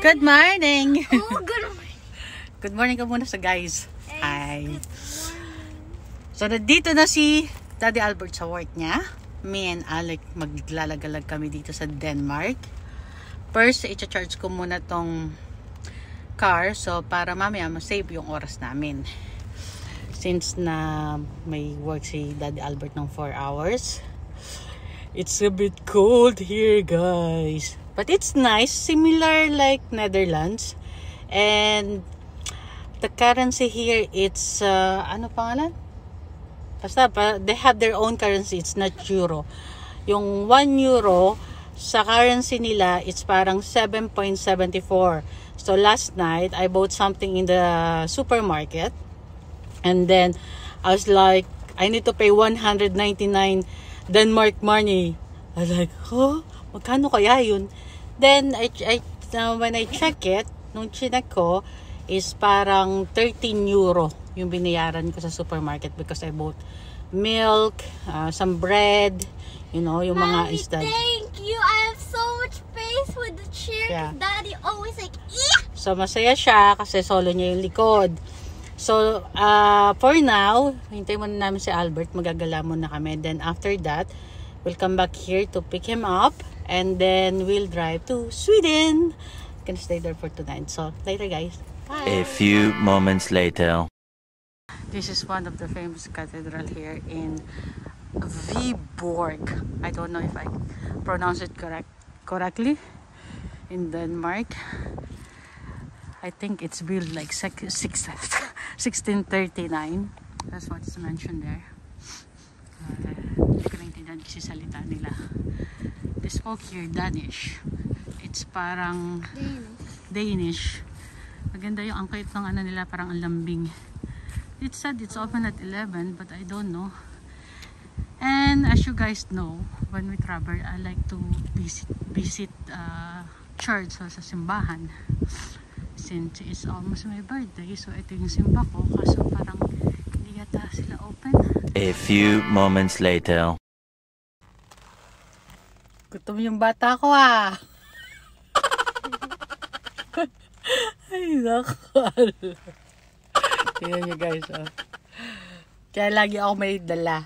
Good morning! Oh, good morning! Good morning ka muna sa guys. Hi! So, nandito na si Daddy Albert sa work niya. Me and Alec maglalagalag kami dito sa Denmark. First, i-charge ko muna tong car. So, para mamaya masave yung oras namin. Since na may work si Daddy Albert ng 4 hours. It's a bit cold here, guys. But it's nice, similar like Netherlands. And the currency here, it's ano pangalan? Basta they have their own currency. It's not euro. Yung 1 euro sa currency nila, it's parang 7.74. So last night, I bought something in the supermarket. And then I was like, I need to pay 199 Denmark money. I was like, huh? Magkano kaya yun? Then, when I check it, nung chinek ko, is parang 13 euro yung binayaran ko sa supermarket because I bought milk, some bread, you know, yung mga Mommy, isda. thank you. I have so much space with the chair. Yeah. Daddy always like, yeah! So, masaya siya kasi solo niya yung likod. So, for now, hintayin muna namin si Albert. Magagala muna kami. Then, after that, we'll come back here to pick him up. And then, we'll drive to Sweden. Gonna stay there for tonight. So, later, guys. Bye. A few moments later. This is one of the famous cathedral here in Viborg. I don't know if I pronounce it correctly. In Denmark. I think it's built like 1639. That's what's mentioned there. Hindi ko naintindihan kasi salita nila. They spoke here Danish. It's parang Danish. Maganda yung angkit ng ano nila, parang ang lambing. It said it's open at 11, but I don't know. And as you guys know, when we travel, I like to visit church, so sa simbahan. Since it's almost my birthday, so ito yung simba ko, kaso parang hindi yata sila open. A few moments later. Gutom yung bata ko ah. Ay, naku. Tingnan nyo guys, oh. Kaya lagi ako may dala.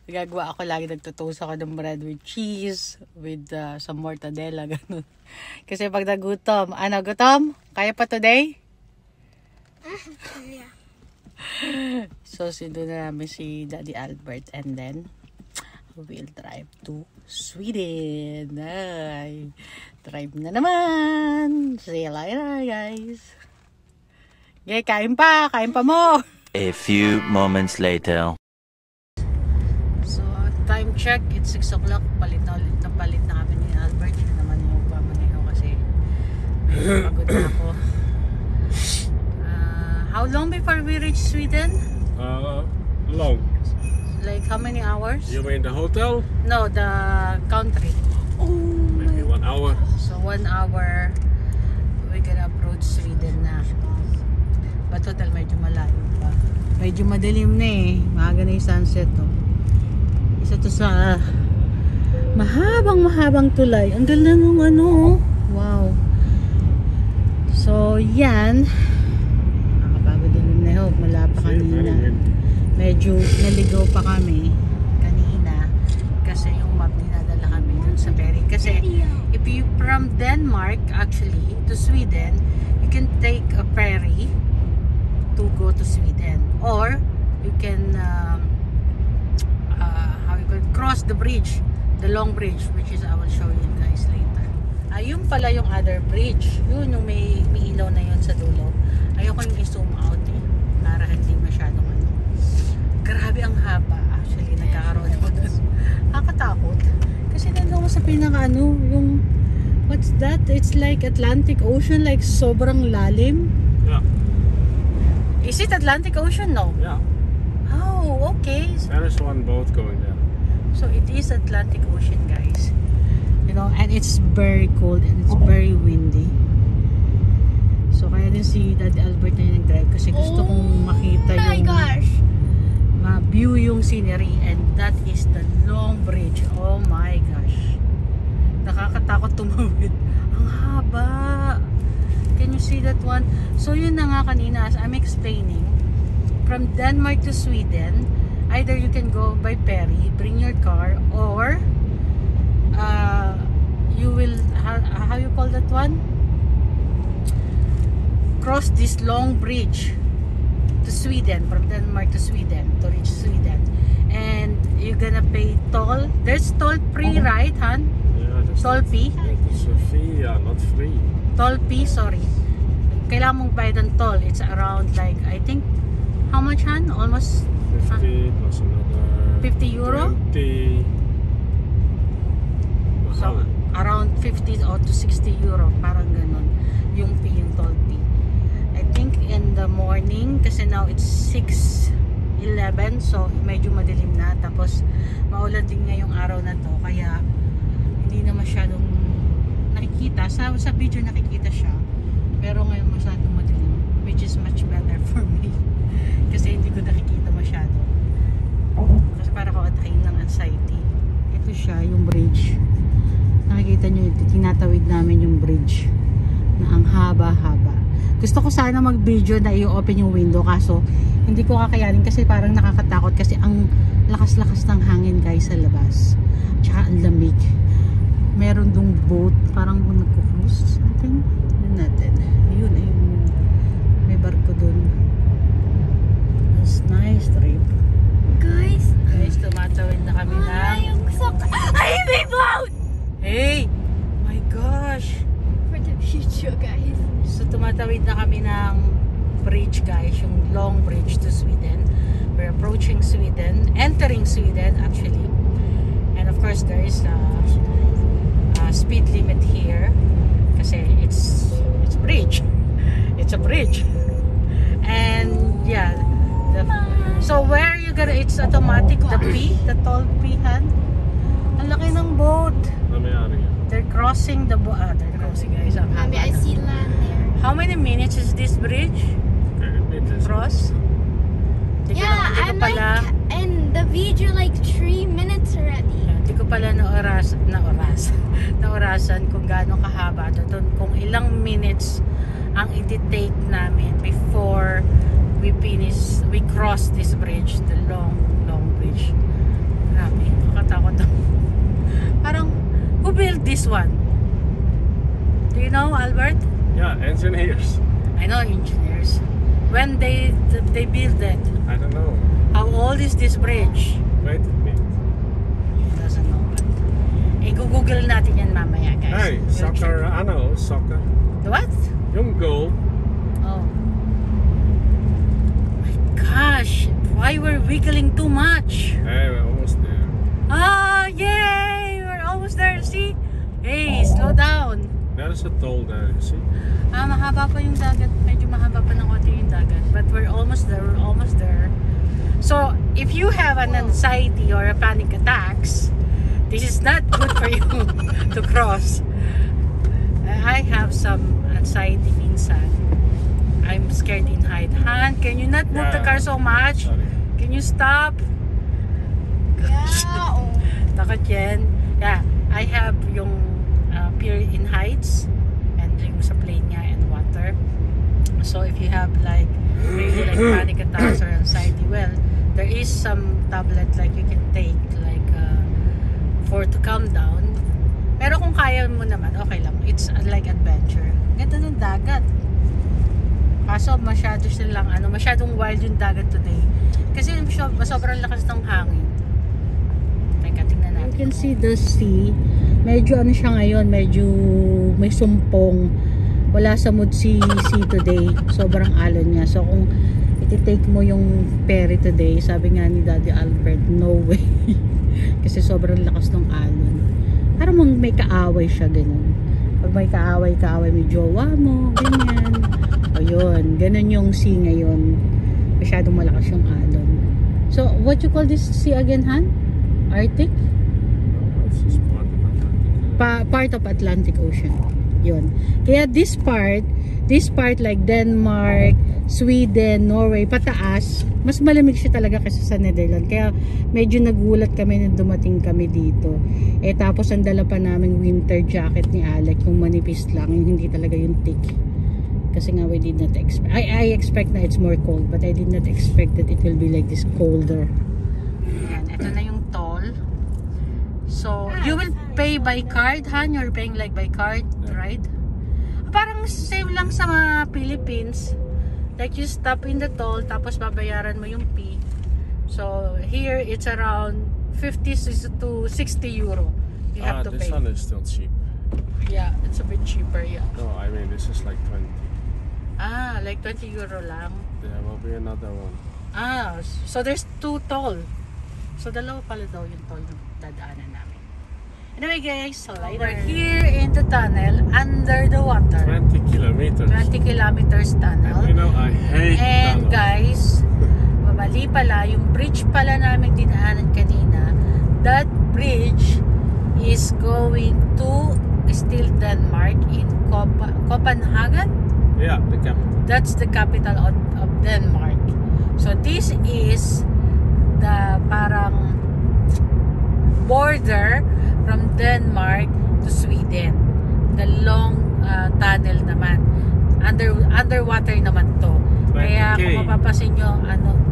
Nagagawa ako lagi, nagtutoast ako ng bread with cheese, with some mortadella, ganun. Kasi pag nagutom, ano, gutom? Kaya pa today? Yeah. So, sindo na namin si Daddy Albert and then we'll drive to Sweden. Ay, drive na naman. See you later, guys. Okay, kain pa mo. A few moments later. So, time check, it's 6 o'clock. Palit na kami ni Albert. Yun naman yung pamaneho kasi pagod na ako. How long before we reach Sweden? Long. Like how many hours? You mean the hotel? No, the country. Maybe 1 hour. So 1 hour, we can approach Sweden na. But total, medyo malayo pa. Medyo madilim na eh. Maaga na yung sunset to. Isa to sa mahabang tulay. Ang ganda nung ano. Wow. So yan. Nakapagod din na yun. Mula pa kanina. Medyo naligaw pa kami kanina kasi yung map dinadala kami dun sa ferry. Kasi if you from Denmark actually to Sweden, you can take a ferry to go to Sweden, or you can how you can cross the bridge, the long bridge, which is I will show you guys later. Ayun pala yung other bridge, yun yung may ilaw na yun sa dulo. Ayoko yung i-zoom out eh, para hindi masyadong ano. Grabe ang haba. Actually, nagkakaroon ako doon. Nakakatakot. Kasi nandun ako sa pinaka ano, yung what's that? It's like Atlantic Ocean, like sobrang lalim. Yeah. Is it Atlantic Ocean? No. Yeah. Oh, okay. There is one boat going there. So it is Atlantic Ocean, guys. You know, and it's very cold and it's very windy. So kaya din si Daddy Albert na yung nag-drive kasi gusto kong makita yung Oh my gosh. view yung scenery, and that is the long bridge. Oh my gosh, nakakatakot tumawid, ang haba. see that one? So yun na nga kanina, as I'm explaining, from Denmark to Sweden, either you can go by ferry, bring your car, or you will, how you call that one? Cross this long bridge to Sweden, from Denmark to Sweden, to reach Sweden. And you're gonna pay toll. There's toll free, right, Han? Yeah, that's Toll fee? it's a fee, not free. Toll fee, sorry. Kailangan mong bayad ng toll. It's around like, I think, how much, Han? Almost 50 plus another 50 euro? 20. So, Mahal. around 50 or to 60 euro. Parang ganun. Yung fee, yung toll fee. I think in the morning, kasi now it's 6:11, so medyo madilim na. Tapos, maulan din ngayong araw na to. Kaya, hindi na masyadong nakikita. Sa video nakikita siya. Pero ngayon masyadong madilim. Which is much better for me. Kasi hindi ko nakikita masyado. Kasi para ko atakin ng anxiety. Ito siya, yung bridge. Nakikita nyo, tinatawid namin yung bridge. Na ang haba-haba. Gusto ko sana mag-video na i-open yung window. Kaso, hindi ko kakayanin kasi parang nakakatakot. Kasi ang lakas-lakas ng hangin guys sa labas. Tsaka ang lamig. Meron dong boat, parang nagko-cruise something. Yun natin. Yun, ayun. May barko dun. It's nice trip. Guys, Guys, tumatawid na kami ng... yung sok. Ay, may boat! Hey! My gosh! For the future, guys. So, tumatawid na kami ng bridge guys. Yung long bridge to Sweden. We're approaching Sweden. Entering Sweden, actually. And of course, there is speed limit here kasi it's bridge. It's a bridge. And yeah, so where you gonna, it's automatic, the toll fee, Han? Ang laki ng boat. They're crossing the boat. They're crossing guys. Mommy, I see land there. How many minutes is this bridge? Cross? Di ko pala, and the video like 3 minutes already. hindi ko pala naorasan kung gaano kahaba to doon, kung ilang minutes ang i-take namin before we cross this bridge, the long bridge. Grabe, nakatakot ako. Parang, who built this one? Do you know, Albert? Yeah, engineers. I know engineers. When they built it, I don't know. how old is this bridge? Wait a minute. Doesn't know. I-google natin yan mamaya, guys. Hey, We'll soccer, check. I know, soccer. The what? Young goal. Oh. My gosh, why we're wiggling too much? Hey, we're almost there. Ah, yay! We're almost there. See? Hey, slow down. There's a toll there, you see? Mahaba pa yung dagat. Medyo mahaba pa ng konti yung dagat. But we're almost there. We're almost there. So, if you have an anxiety or a panic attacks, this is not good for you to cross. I have some anxiety minsan. I'm scared in height. Han, can you not move the car so much? Sorry. Can you stop? Yeah. Takot yan. Yeah, I have yung fear in heights and yung sa plane niya and water. So if you have like really like panic attacks or anxiety, well, there is some tablet like you can take like for to calm down. Pero kung kaya mo naman, okay lang. It's like adventure. Ganda ng dagat. Kaso masyadong wild yung dagat today. Kasi sobrang lakas ng hangin. Teka, tingnan natin. You can see the sea. Medyo ano siya ngayon, medyo may sumpong. Wala sa Mudsi Sea today. Sobrang alon niya. So kung iti-take mo yung ferry today, sabi nga ni Daddy Albert, no way. Kasi sobrang lakas ng alon. Parang may kaaway siya, ganun. Pag may kaaway, may jowa mo, ganyan. O yun, ganun yung sea ngayon. Masyadong malakas yung alon. So, what you call this sea again, Han? Arctic? It's just Part of Atlantic Ocean. Yun. Kaya this part like Denmark, Sweden, Norway, pataas, mas malamig siya talaga kasi sa Netherlands. Kaya medyo nagulat kami nung dumating kami dito. Eh tapos ang dala pa namin winter jacket ni Alec, yung manipis lang, yung hindi talaga yung thick. Kasi nga we did not expect, I expect na it's more cold, but I did not expect that it will be like this colder. Ayan, ito na yung toll. So, you will pay by card, Han? You're paying like by card, right? Parang same lang sa mga Philippines. Like you stop in the toll, tapos babayaran mo yung fee. So, here it's around 50 to 60 euro. You have to this pay. one is still cheap. Yeah, it's a bit cheaper, yeah. No, I mean this is like 20. Ah, like 20 euro lang. There will be another one. Ah, so there's 2 toll. So dalawa pala daw yung toll na dadaanan namin. Anyway guys, so we're here in the tunnel under the water. 20 kilometers. 20 kilometers tunnel. And you know, I hate And tunnels. guys, mali pala, yung bridge pala namin dinaanan kanina, that bridge is going to still Denmark in Copenhagen. Yeah, the capital. That's the capital of Denmark. So this is the parang border from Denmark to Sweden. The long tunnel naman. Underwater naman to. Kaya kung mapapasin nyo,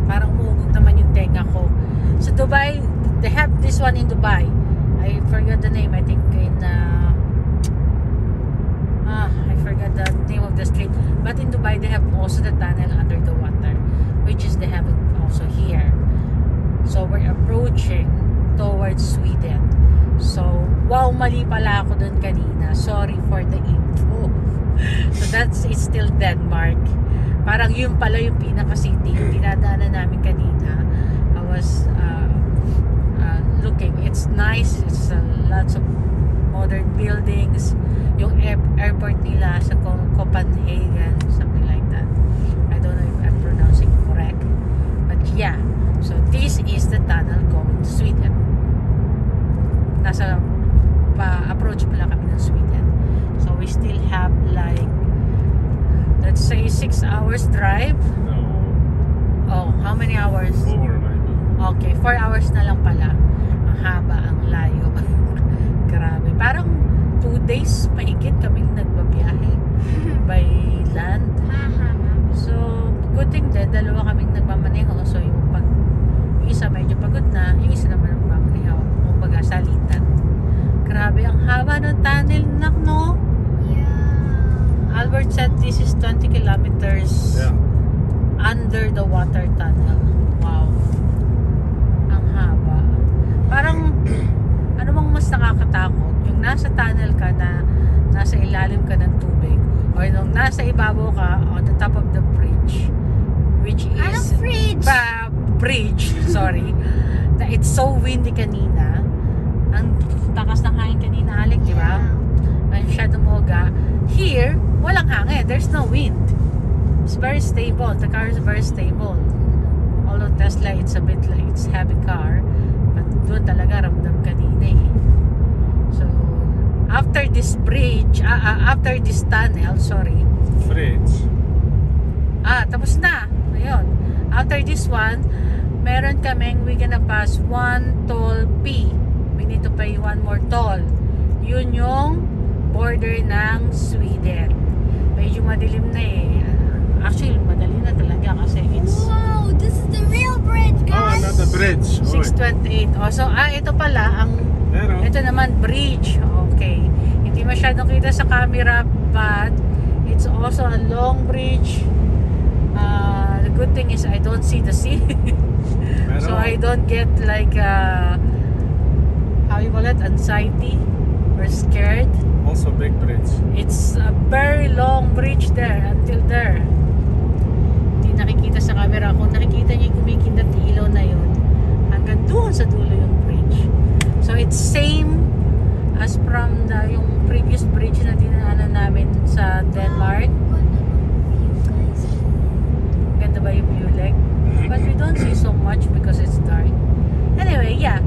parang umugog naman yung tenga ko. So Dubai, they have this one in Dubai. I forgot the name. I think in I forgot the name of the street. But in Dubai, they have also the tunnel under the water, which is they have it also here. So we're approaching towards Sweden. So, wow, mali pala ako dun kanina. Sorry for the info. So it's still Denmark. Parang yun pala yung pinaka-city. Yung dinadaanan namin kanina. I was looking. It's nice. It's lots of modern buildings. Yung airport nila sa Copenhagen, something like that. I don't know if I'm pronouncing correct. But yeah. So this is the tunnel going to Sweden. Nasa approach pala kami ng Sweden. So we still have like, let's say 6 hours drive. No. Oh, how many hours? 4 maybe. Okay, 4 hours na lang pala. Ang haba, ang layo. Grabe. Parang 2 days mahigit kaming nagbabiyahe by land. So, good thing din, dalawa kaming nagmamaneho. So, yung isa medyo pagod na, yung isa naman nagmamaneho. Kumbaga, salitan. Grabe, ang haba ng tunnel, no? Yeah. Albert said this is 20 kilometers under the water tunnel. Wow. Ang haba. Parang, ano bang mas nakakatakot? Yung nasa tunnel ka na, nasa ilalim ka ng tubig, or yung nasa ibabaw ka on the top of the bridge, which is bridge, sorry, na it's so windy kanina. Ang takas ng hangin kanina, Alec, di ba? Ang shadow moga. Here, walang hangin. There's no wind. It's very stable. The car is very stable. Although Tesla, it's a bit like, it's heavy car. But doon talaga ramdam kanina eh. So, after this bridge, after this tunnel, sorry. Fridge. Tapos na. Ayun. After this one, meron kaming, we're gonna pass 1 toll fee. We need to pay 1 more toll. Yun yung border ng Sweden. Medyo madilim na eh. Actually, madali na talaga kasi it's... Wow, this is the real bridge, Oh, guys. another bridge. 6:28. Oh, so, ito pala, ito naman, bridge. Okay. Hindi masyadong kita sa camera, but it's also a long bridge. The good thing is I don't see the sea. So, I don't get like, how you call it, anxiety or scared. Also big bridge. It's a very long bridge there, until there. Hindi nakikita sa camera. Kung nakikita niyo yung kumikindat ilaw na yun, hanggang doon sa dulo yung bridge. So it's same as from yung previous bridge na dinaanan namin sa Denmark. Ganda ba yung view like? But we don't see so much because it's dark. Anyway, yeah.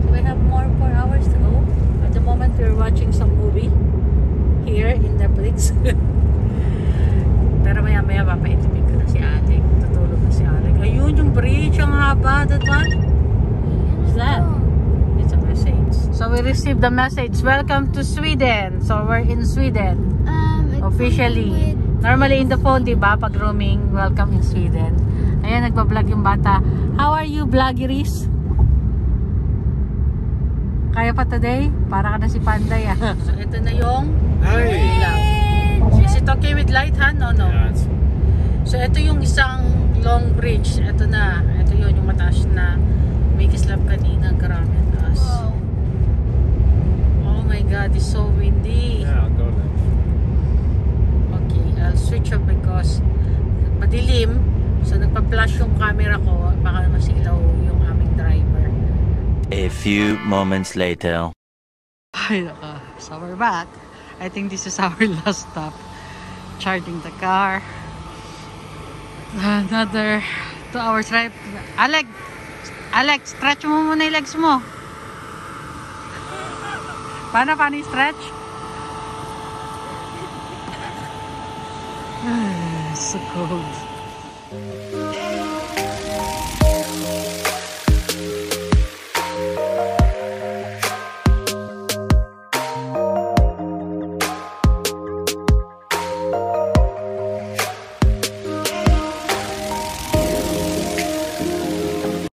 So we have more 4 hours to go. At the moment, we're watching some movie here in Netflix. Pero maya-maya papaitipin ko na si Alec. Tutulog na si Alec. Ayun yung bridge, ang haba. That one? What's that? It's a message. So we received the message. Welcome to Sweden. So we're in Sweden. It's Officially. something with Normally in the phone, di ba? Pag roaming, welcome in Sweden. Ayan, nagbablog yung bata. How are you, vloggeries? Kaya pa today? Para ka na si Panday, ah. So, ito na yung Hey! Is it okay with light, ha? No, no. Yeah, it's So, ito yung isang long bridge. Ito na. Ito yun, yung mataas na may kislap kanina. Grabe ang taas. Oh my God, it's so windy. yeah, I'll go there. Okay, I'll switch off because madilim. So, nagpa-flash yung camera ko. Baka masilaw yung aming driver. A few moments later. Ay, naka. So, we're back. I think this is our last stop. Charging the car. Another 2 hours drive. Alex, stretch mo muna yung legs mo. Paano yung stretch? So cold.